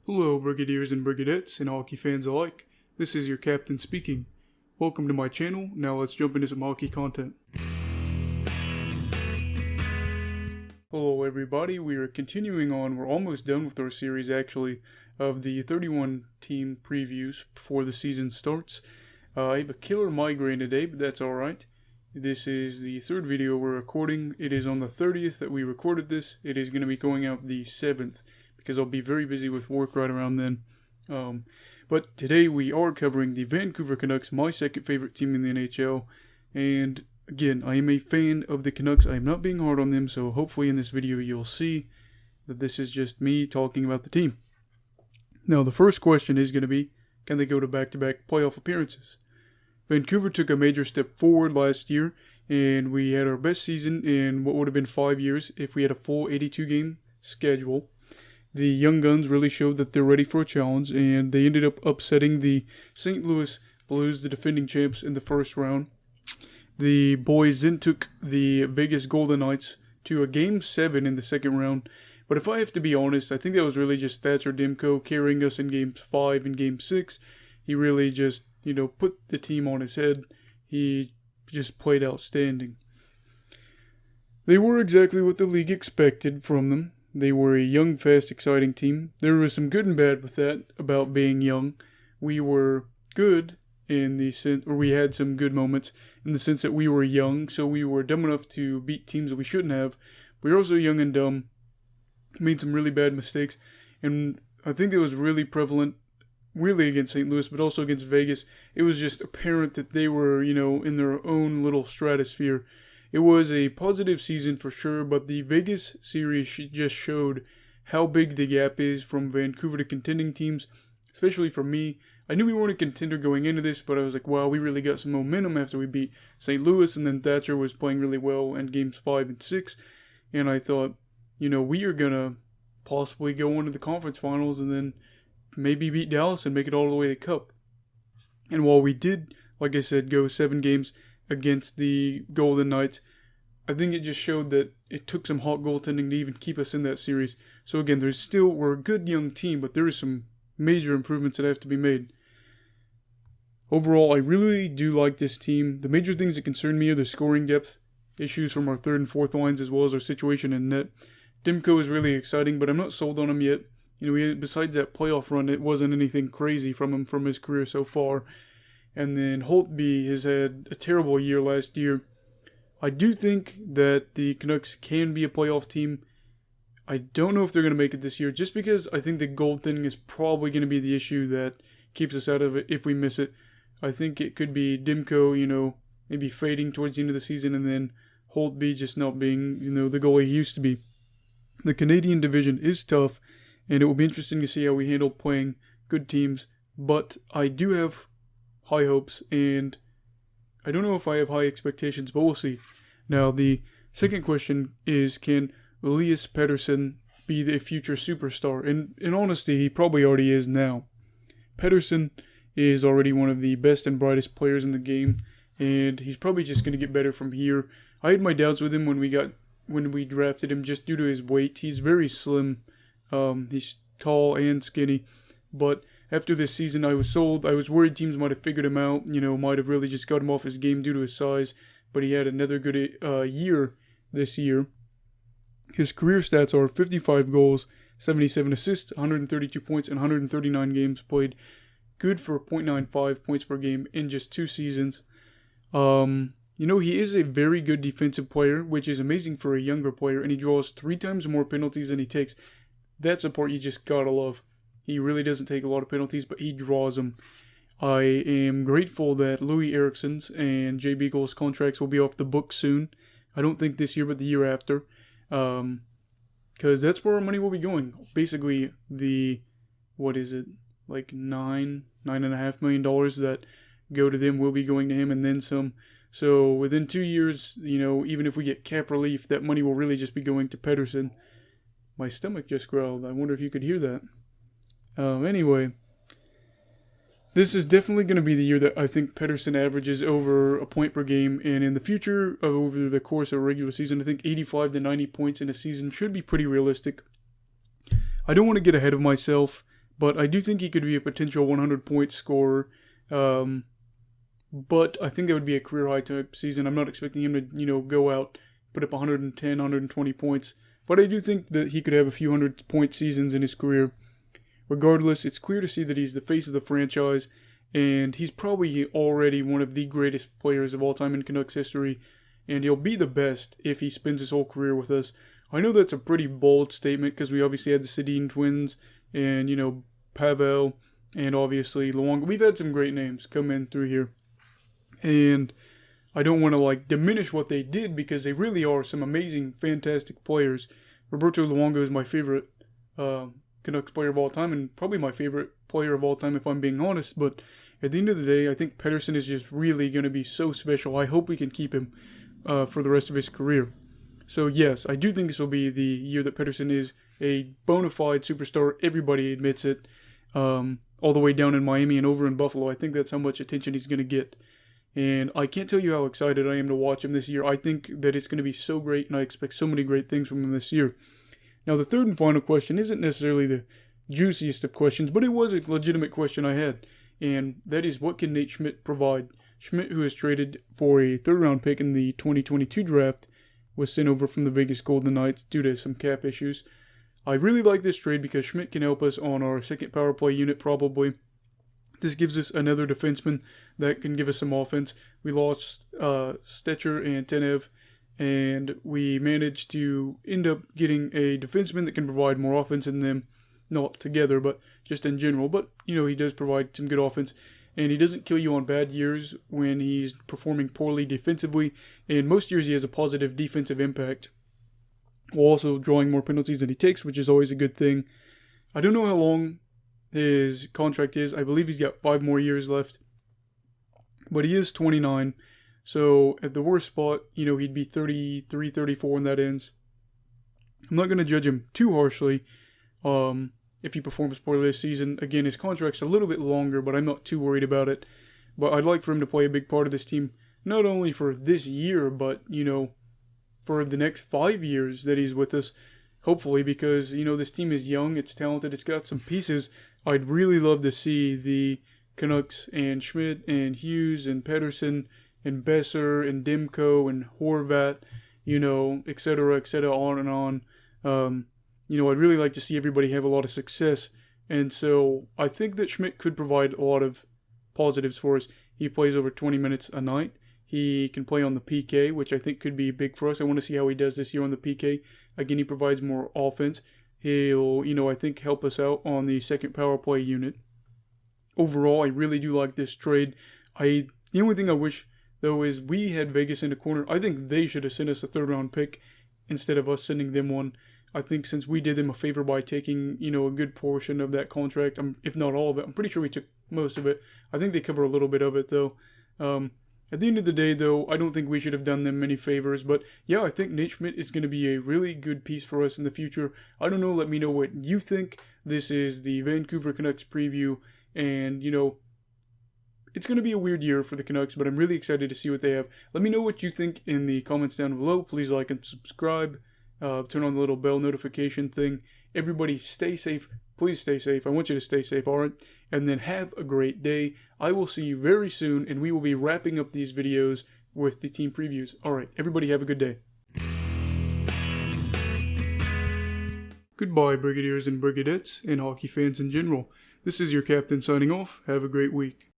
Hello, Brigadiers and Brigadettes and hockey fans alike. This is your captain speaking. Welcome to my channel. Now let's jump into some hockey content. Hello everybody, we are continuing on. We're almost done with our series actually of the 31 team previews before the season starts. I have a killer migraine today, but that's alright. This is the third video we're recording. It is on the 30th that we recorded this. It is going to be going out the 7th. Because I'll be very busy with work right around then. But today we are covering the Vancouver Canucks, my second favorite team in the NHL. And again, I am a fan of the Canucks. I am not being hard on them, so hopefully in this video you'll see that this is just me talking about the team. Now the first question is going to be, can they go to back-to-back playoff appearances? Vancouver took a major step forward last year, and we had our best season in what would have been 5 years if we had a full 82-game schedule. The Young Guns really showed that they're ready for a challenge, and they ended up upsetting the St. Louis Blues, the defending champs, in the first round. The boys then took the Vegas Golden Knights to a Game 7 in the second round. But if I have to be honest, I think that was really just Thatcher Demko carrying us in Game 5 and Game 6. He really just, put the team on his head. He just played outstanding. They were exactly what the league expected from them. They were a young, fast, exciting team. There was some good and bad with that about being young. We were good in the sense, or we had some good moments in the sense that we were young, so we were dumb enough to beat teams that we shouldn't have. We were also young and dumb, made some really bad mistakes, and I think it was really prevalent, really against St. Louis, but also against Vegas. It was just apparent that they were, in their own little stratosphere. It was a positive season for sure, but the Vegas series just showed how big the gap is from Vancouver to contending teams, especially for me. I knew we weren't a contender going into this, but I was like, wow, we really got some momentum after we beat St. Louis, and then Thatcher was playing really well in Games 5 and 6, and I thought, we are going to possibly go into the conference finals and then maybe beat Dallas and make it all the way to the Cup. And while we did, like I said, go 7 games against the Golden Knights, I think it just showed that it took some hot goaltending to even keep us in that series. So again, we're a good young team, but there is some major improvements that have to be made. Overall, I really do like this team. The major things that concern me are the scoring depth, issues from our third and fourth lines, as well as our situation in net. Demko is really exciting, but I'm not sold on him yet. Besides that playoff run, it wasn't anything crazy from him from his career so far. And then Holtby has had a terrible year last year. I do think that the Canucks can be a playoff team. I don't know if they're going to make it this year, just because I think the goaltending is probably going to be the issue that keeps us out of it if we miss it. I think it could be Demko, maybe fading towards the end of the season, and then Holtby just not being, the goalie he used to be. The Canadian division is tough, and it will be interesting to see how we handle playing good teams, but I do have high hopes, and I don't know if I have high expectations, but we'll see. Now, the second question is, can Elias Pettersson be the future superstar? And in honesty, he probably already is now. Pettersson is already one of the best and brightest players in the game, and he's probably just going to get better from here. I had my doubts with him when we drafted him just due to his weight. He's very slim. He's tall and skinny, but after this season, I was sold. I was worried teams might have figured him out, might have really just got him off his game due to his size, but he had another good year this year. His career stats are 55 goals, 77 assists, 132 points, and 139 games played. Good for 0.95 points per game in just 2 seasons. He is a very good defensive player, which is amazing for a younger player, and he draws 3 times more penalties than he takes. That's a part you just gotta love. He really doesn't take a lot of penalties, but he draws them. I am grateful that Louis Eriksson's and Jay Beagle's contracts will be off the books soon. I don't think this year, but the year after. Because that's where our money will be going. Basically, $9.5 million that go to them will be going to him and then some. So within 2 years, even if we get cap relief, that money will really just be going to Pettersson. My stomach just growled. I wonder if you could hear that. Anyway, this is definitely going to be the year that I think Pettersson averages over a point per game, and in the future, over the course of a regular season, I think 85 to 90 points in a season should be pretty realistic. I don't want to get ahead of myself, but I do think he could be a potential 100-point scorer. But I think that would be a career high type season. I'm not expecting him to, go out, put up 110, 120 points. But I do think that he could have a few 100-point seasons in his career. Regardless, it's clear to see that he's the face of the franchise, and he's probably already one of the greatest players of all time in Canucks history, and he'll be the best if he spends his whole career with us. I know that's a pretty bold statement because we obviously had the Sedin twins and, Pavel and obviously Luongo. We've had some great names come in through here, and I don't want to diminish what they did because they really are some amazing, fantastic players. Roberto Luongo is my favorite Canucks player of all time and probably my favorite player of all time if I'm being honest. But at the end of the day, I think Pettersson is just really going to be so special. I hope we can keep him for the rest of his career. So yes, I do think this will be the year that Pettersson is a bona fide superstar. Everybody admits it. All the way down in Miami and over in Buffalo. I think that's how much attention he's going to get. And I can't tell you how excited I am to watch him this year. I think that it's going to be so great, and I expect so many great things from him this year. Now, the third and final question isn't necessarily the juiciest of questions, but it was a legitimate question I had. And that is, what can Nate Schmidt provide? Schmidt, who was traded for a third-round pick in the 2022 draft, was sent over from the Vegas Golden Knights due to some cap issues. I really like this trade because Schmidt can help us on our second power play unit probably. This gives us another defenseman that can give us some offense. We lost Stetcher and Tenev, and we managed to end up getting a defenseman that can provide more offense than them. Not together, but just in general. But, he does provide some good offense. And he doesn't kill you on bad years when he's performing poorly defensively. And most years he has a positive defensive impact, while also drawing more penalties than he takes, which is always a good thing. I don't know how long his contract is. I believe he's got 5 more years left. But he is 29. So at the worst spot, he'd be 33, 34 when that ends. I'm not going to judge him too harshly if he performs poorly this season. Again, his contract's a little bit longer, but I'm not too worried about it. But I'd like for him to play a big part of this team, not only for this year, but, for the next 5 years that he's with us. Hopefully, because, this team is young, it's talented, it's got some pieces. I'd really love to see the Canucks and Schmidt and Hughes and Pettersson and Besser and Demko and Horvat, et cetera, on and on. I'd really like to see everybody have a lot of success. And so I think that Schmidt could provide a lot of positives for us. He plays over 20 minutes a night. He can play on the PK, which I think could be big for us. I want to see how he does this year on the PK. Again, he provides more offense. He'll, I think help us out on the second power play unit. Overall, I really do like this trade. The only thing I wish, though, is we had Vegas in the corner. I think they should have sent us a third-round pick instead of us sending them one. I think since we did them a favor by taking, a good portion of that contract, if not all of it, I'm pretty sure we took most of it. I think they cover a little bit of it, though. At the end of the day, though, I don't think we should have done them many favors. But, yeah, I think Nate Schmidt is going to be a really good piece for us in the future. I don't know. Let me know what you think. This is the Vancouver Canucks preview. And, it's going to be a weird year for the Canucks, but I'm really excited to see what they have. Let me know what you think in the comments down below. Please like and subscribe. Turn on the little bell notification thing. Everybody stay safe. Please stay safe. I want you to stay safe, alright? And then have a great day. I will see you very soon, and we will be wrapping up these videos with the team previews. Alright, everybody have a good day. Goodbye, Brigadiers and Brigadettes, and hockey fans in general. This is your captain signing off. Have a great week.